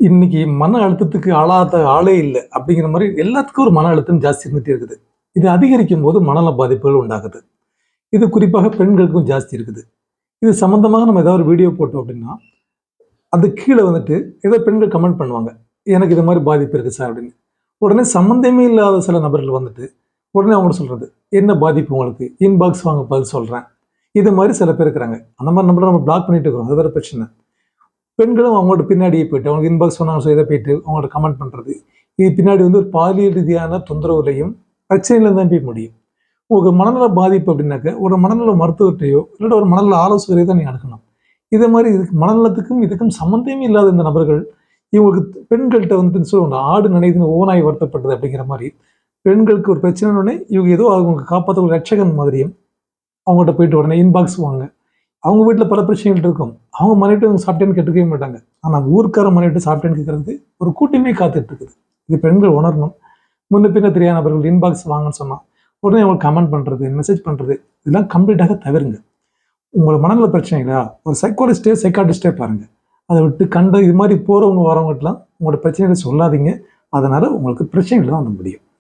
இன்னைக்கு மன அழுத்தத்துக்கு ஆளாத ஆளே இல்ல. அப்படிங்கிற மாரி எல்லாத்துக்கும் ஒரு மன அழுத்தம் ஜாஸ்தி இருந்துட்டே இருக்குது. இது அதிகரிக்கும்போது மனநல பாதிப்புகள் உண்டாகுது. இது குறிப்பாக பெண்களுக்கும் ஜாஸ்தி இருக்குது. இது சம்மந்தமாக நம்ம ஏதாவது ஒரு வீடியோ போட்டோம் அப்படின்னா, அது கீழ வந்துட்டு ஏதோ பெண்கள் கமெண்ட் பண்ணுவாங்க. எனக்கு இது மாரி பாதிப்பு இருக்கு சார் அப்படின்னு. உடனே சம்மந்தமே இல்லாத சில நபர்கள் வந்துட்டு, உடனே அவங்கட்ட சொல்றது. என்ன பாதிப்பு உங்களுக்கு? இன்பாக்ஸ் வாங்க பதில் சொல்றேன். இது மாரி சில பேர் இருக்கிறாங்க. அந்த மாரி நம்பர நம்ம பிளாக் பண்ணிட்டு இருக்கிறோம். அது வேற பிரச்சனை. பெண்களும் அவங்களோட பின்னாடியே போயிட்டு, அவங்க இன்பாக்ஸ் சொன்னாங்க ஸோ இத போயிட்டு அவங்கள்ட்ட கமெண்ட் பண்றது. இது பின்னாடி வந்து ஒரு பாலியல் ரீதியான தொந்தரவுலயும், பிரச்சனையில தான் போய் முடியும். உங்களுக்கு மனநல பாதிப்பு அப்படின்னாக்க, ஒரு மனநல மருத்துவர்ட்டயோ, இல்லாட்டி ஒரு மனநல ஆலோசகரையோ தான் நீங்க அணுகணும். இதே மாரி இதுக்கு மனநலத்துக்கும், இதுக்கும் சம்மந்தமே இல்லாத இந்த நபர்கள், இவங்களுக்கு பெண்கள்ட்ட வந்து சொல்லுவாங்க, "ஆடு நனையுதுன்னு ஓநாய் வருத்தப்பட்டது" அப்படிங்கிற மாரி, பெண்களுக்கு ஒரு பிரச்சனைன உடனே, இவங்க ஏதோ அவங்க காப்பாத்த ஒரு ரட்சகன் மாதிரியும், அவங்கள்ட்ட போயிட்டு உடனே இன்பாக்ஸ் வாங்க. அவங்க வீட்ல பல பிரச்சனைகள் இருக்கும். அவங்க மனைவிட்ட இவங்க சாப்பிட்டியான்னு கேட்டுருக்கவே மாட்டாங்க. ஆனா ஊர்க்கார மனைவிட்ட சாப்பிட்டியான்னு கேட்கறதுக்கு ஒரு கூட்டமே காத்துட்டு இருக்குது. இது பெண்கள் உணரணும். முன்ன பின்ன தெரியாத நபர்கள் இன்பாக்ஸ் வாங்கன்னு சொன்னா, உடனே அவங்களுக்கு கமெண்ட் பண்றது, மெசேஜ் பண்றது, இதெல்லாம் கம்ப்ளீட்டாக தவிருங்க. உங்களுக்கு மனநல பிரச்சனைகளா? ஒரு சைக்காலஜிஸ்ட்டே, சைக்காட்ரிஸ்ட்டே பாருங்க. அத விட்டு கண்ட இது மாரி போறவங்க, வரவங்கட்டலாம் உங்களோட பிரச்சனைகள சொல்லாதீங்க. அதனால உங்களுக்கு பிரச்சனைகள் தான் வந்து முடியும்.